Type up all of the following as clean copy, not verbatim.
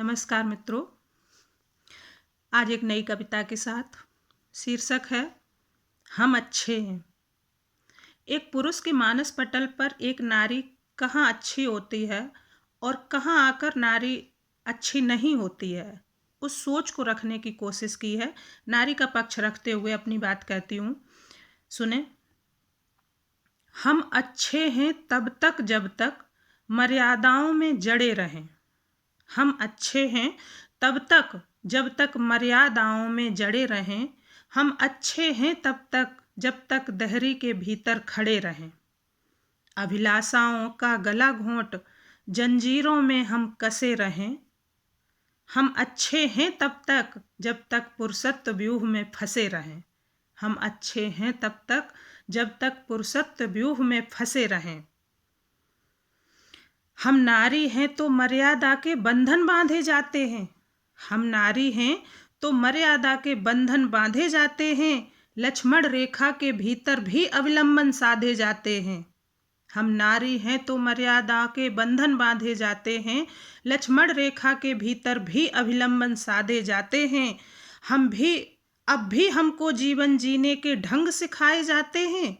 नमस्कार मित्रों, आज एक नई कविता के साथ। शीर्षक है हम अच्छे हैं। एक पुरुष के मानस पटल पर एक नारी कहाँ अच्छी होती है और कहाँ आकर नारी अच्छी नहीं होती है, उस सोच को रखने की कोशिश की है। नारी का पक्ष रखते हुए अपनी बात कहती हूँ, सुने। हम अच्छे हैं तब तक जब तक मर्यादाओं में जड़े रहें। हम अच्छे हैं तब तक जब तक मर्यादाओं में जड़े रहें। हम अच्छे हैं तब तक जब तक दहरी के भीतर खड़े रहें। अभिलाषाओं का गला घोंट जंजीरों में हम कसे रहें। हम अच्छे हैं तब तक जब तक पुरुषत्व व्यूह में फंसे रहें। हम अच्छे हैं तब तक जब तक पुरुषत्व व्यूह में फंसे रहें। हम नारी हैं तो मर्यादा के बंधन बांधे जाते हैं। हम नारी हैं तो मर्यादा के बंधन बांधे जाते हैं। लक्ष्मण रेखा के भीतर भी अवलंबन साधे जाते हैं। हम नारी हैं तो मर्यादा के बंधन बांधे जाते हैं। लक्ष्मण रेखा के भीतर भी अवलंबन साधे जाते हैं। अब भी हमको जीवन जीने के ढंग सिखाए जाते हैं।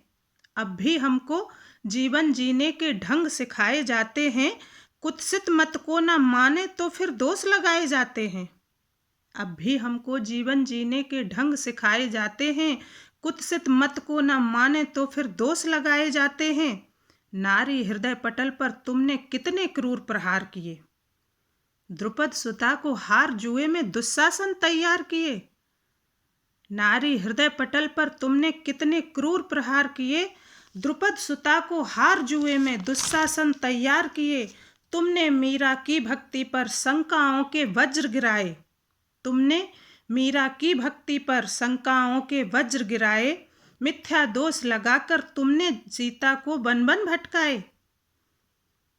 अब भी हमको जीवन जीने के ढंग सिखाए जाते हैं। कुत्सित मत को ना माने तो फिर दोष लगाए जाते हैं। अब भी हमको जीवन जीने के ढंग सिखाए जाते हैं। कुत्सित मत को ना माने तो फिर दोष लगाए जाते हैं। नारी हृदय पटल पर तुमने कितने क्रूर प्रहार किए। द्रुपद सुता को हार जुए में दुशासन तैयार किए। नारी हृदय पटल पर तुमने कितने क्रूर प्रहार किए। द्रुपद सुता को हार जुए में दुशासन तैयार किए। तुमने मीरा की भक्ति पर शंकाओं के वज्र गिराए। तुमने मीरा की भक्ति पर शंकाओं के वज्र गिराए। मिथ्या दोष लगाकर तुमने सीता को वन वन भटकाए।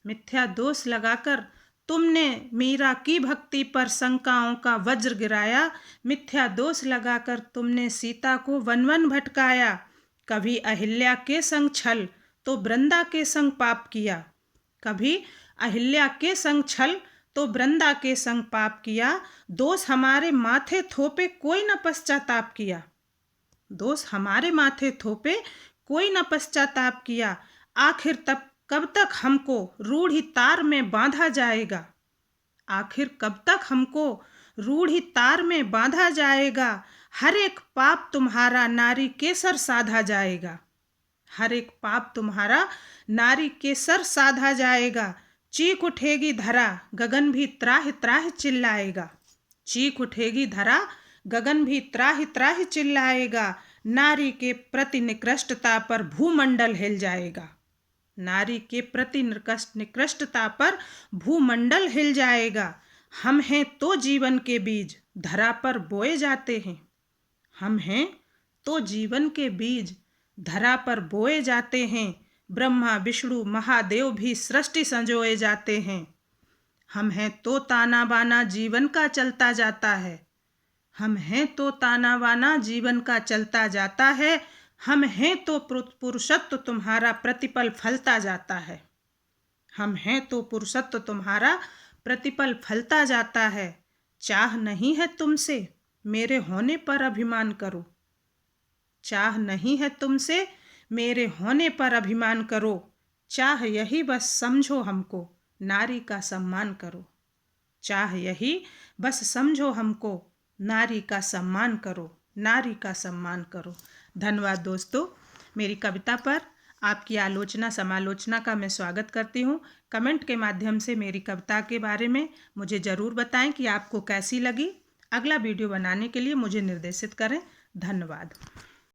मिथ्या दोष लगाकर तुमने मीरा की भक्ति पर शंकाओं का वज्र गिराया। मिथ्या दोष लगाकर तुमने सीता को वन वन भटकाया। कभी अहिल्या के संग छल तो वृंदा के संग पाप किया। कभी अहिल्या के संग छल तो वृंदा के संग पाप किया। दोष हमारे माथे थोपे कोई न पश्चाताप किया। दोष हमारे माथे थोपे कोई न पश्चाताप किया। आखिर कब तक हमको रूढ़ी तार में बांधा जाएगा। आखिर कब तक हमको रूढ़ी तार में बांधा जाएगा। हर एक पाप तुम्हारा नारी के सर साधा जाएगा। हर एक पाप तुम्हारा नारी के सर साधा जाएगा। चीख उठेगी धरा गगन भी त्राहि त्राहि चिल्लाएगा। चीख उठेगी धरा गगन भी त्राहि त्राहि चिल्लाएगा। नारी के प्रति निकृष्टता पर भूमंडल हिल जाएगा। नारी के प्रति निकृष्टता पर भूमंडल हिल जाएगा। हम हैं तो जीवन के बीज धरा पर बोए जाते हैं। हम हैं तो जीवन के बीज धरा पर बोए जाते हैं। ब्रह्मा विष्णु महादेव भी सृष्टि संजोए जाते हैं। हम हैं तो ताना बाना जीवन का चलता जाता है। हम हैं तो ताना बाना जीवन का चलता जाता है। हम हैं तो पुरुषत्व तुम्हारा प्रतिपल फलता जाता है। हम हैं तो पुरुषत्व तुम्हारा प्रतिपल फलता जाता है। चाह नहीं है तुमसे मेरे होने पर अभिमान करो। चाह नहीं है तुमसे मेरे होने पर अभिमान करो। चाह यही बस समझो हमको नारी का सम्मान करो। चाह यही बस समझो हमको नारी का सम्मान करो। नारी का सम्मान करो। धन्यवाद दोस्तों। मेरी कविता पर आपकी आलोचना समालोचना का मैं स्वागत करती हूँ। कमेंट के माध्यम से मेरी कविता के बारे में मुझे ज़रूर बताएं कि आपको कैसी लगी। अगला वीडियो बनाने के लिए मुझे निर्देशित करें। धन्यवाद।